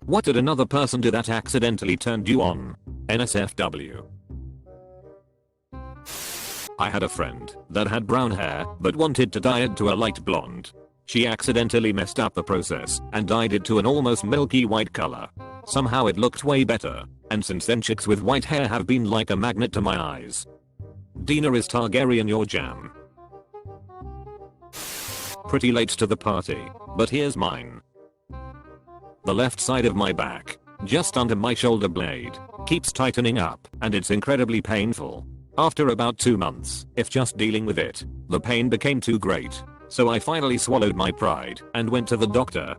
What did another person do that accidentally turned you on? NSFW. I had a friend that had brown hair but wanted to dye it to a light blonde. She accidentally messed up the process and dyed it to an almost milky white color. Somehow it looked way better, and since then chicks with white hair have been like a magnet to my eyes. Dina, is Targaryen your jam? Pretty late to the party, but here's mine. The left side of my back, just under my shoulder blade, keeps tightening up, and it's incredibly painful. After about 2 months, if just dealing with it, the pain became too great, so I finally swallowed my pride and went to the doctor.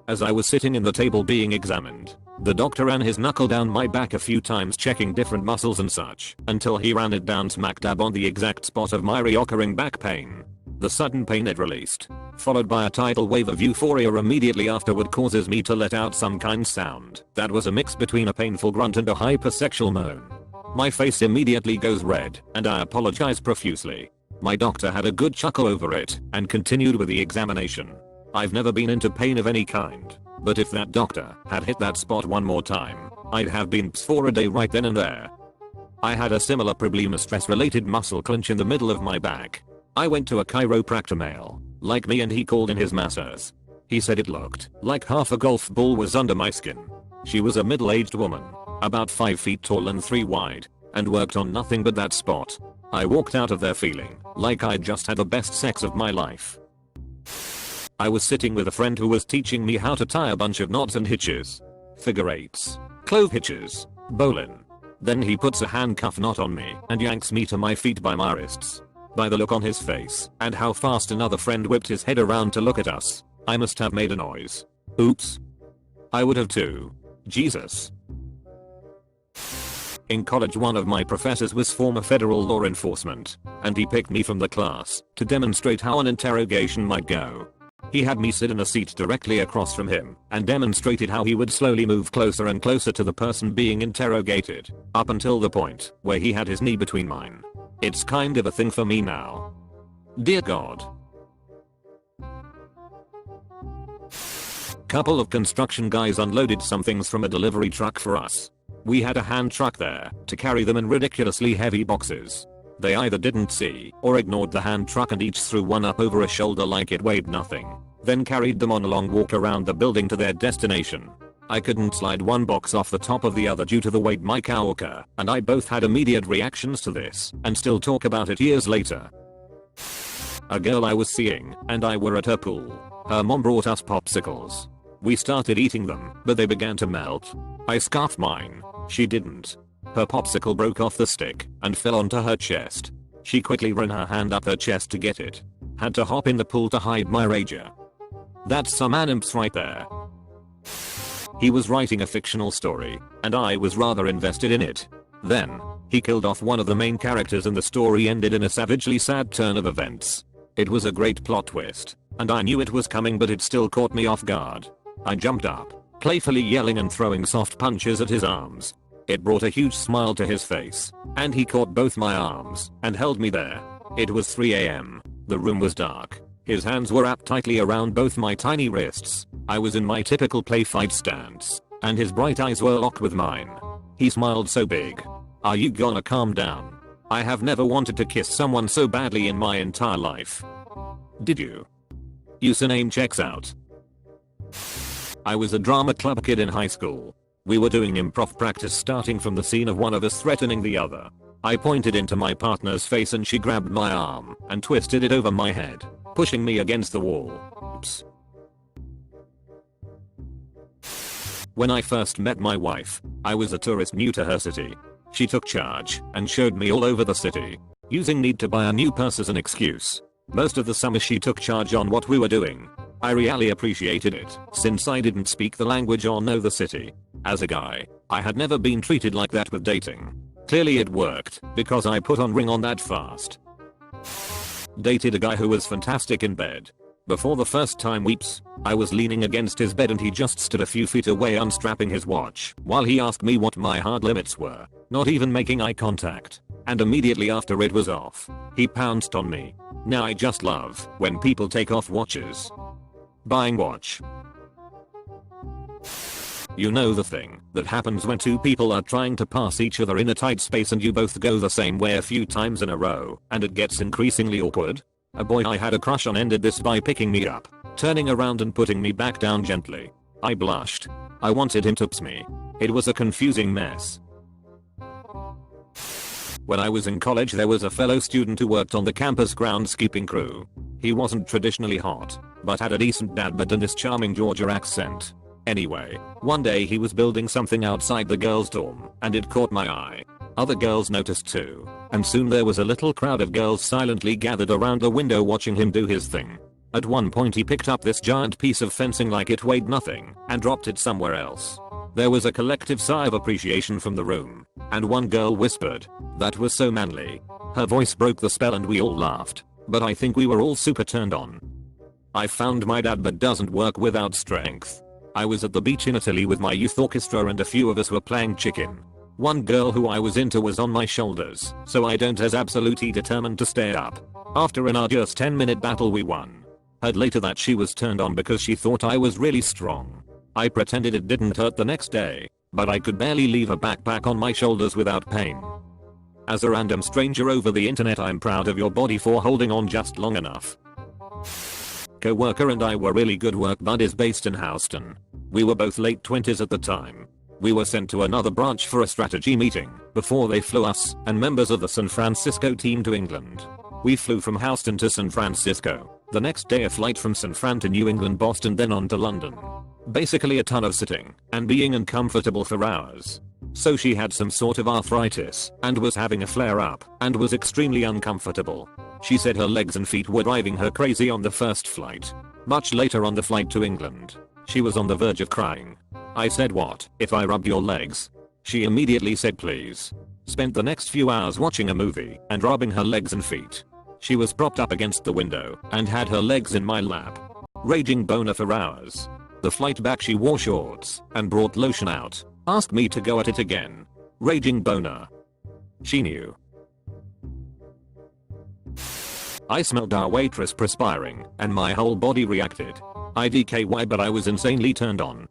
As I was sitting in the table being examined, the doctor ran his knuckle down my back a few times checking different muscles and such, until he ran it down smack dab on the exact spot of my reoccurring back pain. The sudden pain it released, followed by a tidal wave of euphoria immediately afterward, causes me to let out some kind sound that was a mix between a painful grunt and a hypersexual moan. My face immediately goes red, and I apologize profusely. My doctor had a good chuckle over it and continued with the examination. I've never been into pain of any kind, but if that doctor had hit that spot one more time, I'd have been ps for a day right then and there. I had a similar problem, a stress-related muscle clench in the middle of my back. I went to a chiropractor male like me and he called in his masseurs. He said it looked like half a golf ball was under my skin. She was a middle-aged woman, about 5 feet tall and 3 wide, and worked on nothing but that spot. I walked out of there feeling like I'd just had the best sex of my life. I was sitting with a friend who was teaching me how to tie a bunch of knots and hitches. Figure eights, clove hitches, bowline. Then he puts a handcuff knot on me and yanks me to my feet by my wrists. By the look on his face and how fast another friend whipped his head around to look at us, I must have made a noise. Oops. I would have too. Jesus. In college, one of my professors was former federal law enforcement, and he picked me from the class to demonstrate how an interrogation might go. He had me sit in a seat directly across from him and demonstrated how he would slowly move closer and closer to the person being interrogated, up until the point where he had his knee between mine. It's kind of a thing for me now. Dear God. Couple of construction guys unloaded some things from a delivery truck for us. We had a hand truck there to carry them in ridiculously heavy boxes. They either didn't see or ignored the hand truck and each threw one up over a shoulder like it weighed nothing, then carried them on a long walk around the building to their destination. I couldn't slide one box off the top of the other due to the weight. My coworker and I both had immediate reactions to this and still talk about it years later. A girl I was seeing and I were at her pool. Her mom brought us popsicles. We started eating them, but they began to melt. I scarfed mine. She didn't. Her popsicle broke off the stick and fell onto her chest. She quickly ran her hand up her chest to get it. Had to hop in the pool to hide my rager. That's some animps right there. He was writing a fictional story, and I was rather invested in it. Then, he killed off one of the main characters and the story ended in a savagely sad turn of events. It was a great plot twist, and I knew it was coming, but it still caught me off guard. I jumped up, playfully yelling and throwing soft punches at his arms. It brought a huge smile to his face, and he caught both my arms and held me there. It was 3 AM. The room was dark. His hands were wrapped tightly around both my tiny wrists. I was in my typical play fight stance, and his bright eyes were locked with mine. He smiled so big. Are you gonna calm down? I have never wanted to kiss someone so badly in my entire life. Did you? Username checks out. I was a drama club kid in high school. We were doing improv practice starting from the scene of one of us threatening the other. I pointed into my partner's face and she grabbed my arm and twisted it over my head, pushing me against the wall. Oops. When I first met my wife, I was a tourist new to her city. She took charge and showed me all over the city, using need to buy a new purse as an excuse. Most of the summer she took charge on what we were doing. I really appreciated it, since I didn't speak the language or know the city. As a guy, I had never been treated like that with dating. Clearly it worked, because I put on ring on that fast. Dated a guy who was fantastic in bed. Before the first time weeps, I was leaning against his bed and he just stood a few feet away unstrapping his watch while he asked me what my hard limits were, not even making eye contact. And immediately after it was off, he pounced on me. Now I just love when people take off watches. Buying watch. You know the thing that happens when two people are trying to pass each other in a tight space and you both go the same way a few times in a row and it gets increasingly awkward? A boy I had a crush on ended this by picking me up, turning around and putting me back down gently. I blushed. I wanted him to kiss me. It was a confusing mess. When I was in college there was a fellow student who worked on the campus groundskeeping crew. He wasn't traditionally hot, but had a decent dad bod and this charming Georgia accent. Anyway, one day he was building something outside the girls' dorm, and it caught my eye. Other girls noticed too, and soon there was a little crowd of girls silently gathered around the window watching him do his thing. At one point he picked up this giant piece of fencing like it weighed nothing, and dropped it somewhere else. There was a collective sigh of appreciation from the room, and one girl whispered, "That was so manly." Her voice broke the spell and we all laughed, but I think we were all super turned on. I found my dad bod doesn't work without strength. I was at the beach in Italy with my youth orchestra and a few of us were playing chicken. One girl who I was into was on my shoulders, so I don't as absolutely determined to stay up. After an arduous 10-minute battle we won. Heard later that she was turned on because she thought I was really strong. I pretended it didn't hurt the next day, but I could barely leave a backpack on my shoulders without pain. As a random stranger over the internet, I'm proud of your body for holding on just long enough. Co-worker and I were really good work buddies based in Houston. We were both late 20s at the time. We were sent to another branch for a strategy meeting before they flew us and members of the San Francisco team to England. We flew from Houston to San Francisco. The next day a flight from San Fran to New England, Boston, then on to London. Basically a ton of sitting and being uncomfortable for hours. So she had some sort of arthritis and was having a flare up and was extremely uncomfortable. She said her legs and feet were driving her crazy on the first flight. Much later on the flight to England, she was on the verge of crying. I said, "What if I rub your legs?" She immediately said please. Spent the next few hours watching a movie and rubbing her legs and feet. She was propped up against the window and had her legs in my lap. Raging boner for hours. The flight back she wore shorts and brought lotion out. Asked me to go at it again. Raging boner. She knew. I smelled our waitress perspiring and my whole body reacted. IDKY, but I was insanely turned on.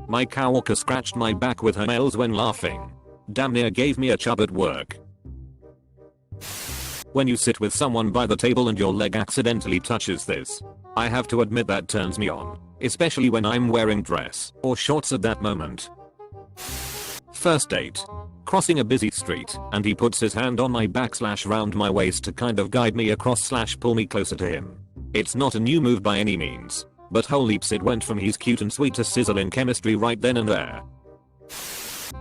My coworker scratched my back with her nails when laughing. Damn near gave me a chub at work. When you sit with someone by the table and your leg accidentally touches this, I have to admit that turns me on, especially when I'm wearing dress or shorts at that moment. First date. Crossing a busy street and he puts his hand on my back / round my waist to kind of guide me across / pull me closer to him. It's not a new move by any means, but holy leaps it went from he's cute and sweet to sizzle in chemistry right then and there.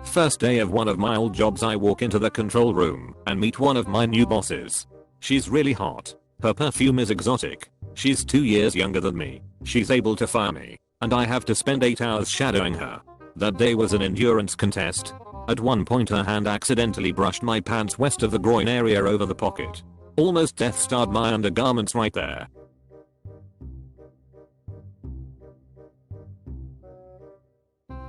First day of one of my old jobs, I walk into the control room and meet one of my new bosses. She's really hot. Her perfume is exotic. She's 2 years younger than me. She's able to fire me, and I have to spend 8 hours shadowing her. That day was an endurance contest. At one point her hand accidentally brushed my pants west of the groin area over the pocket. Almost death starred my undergarments right there.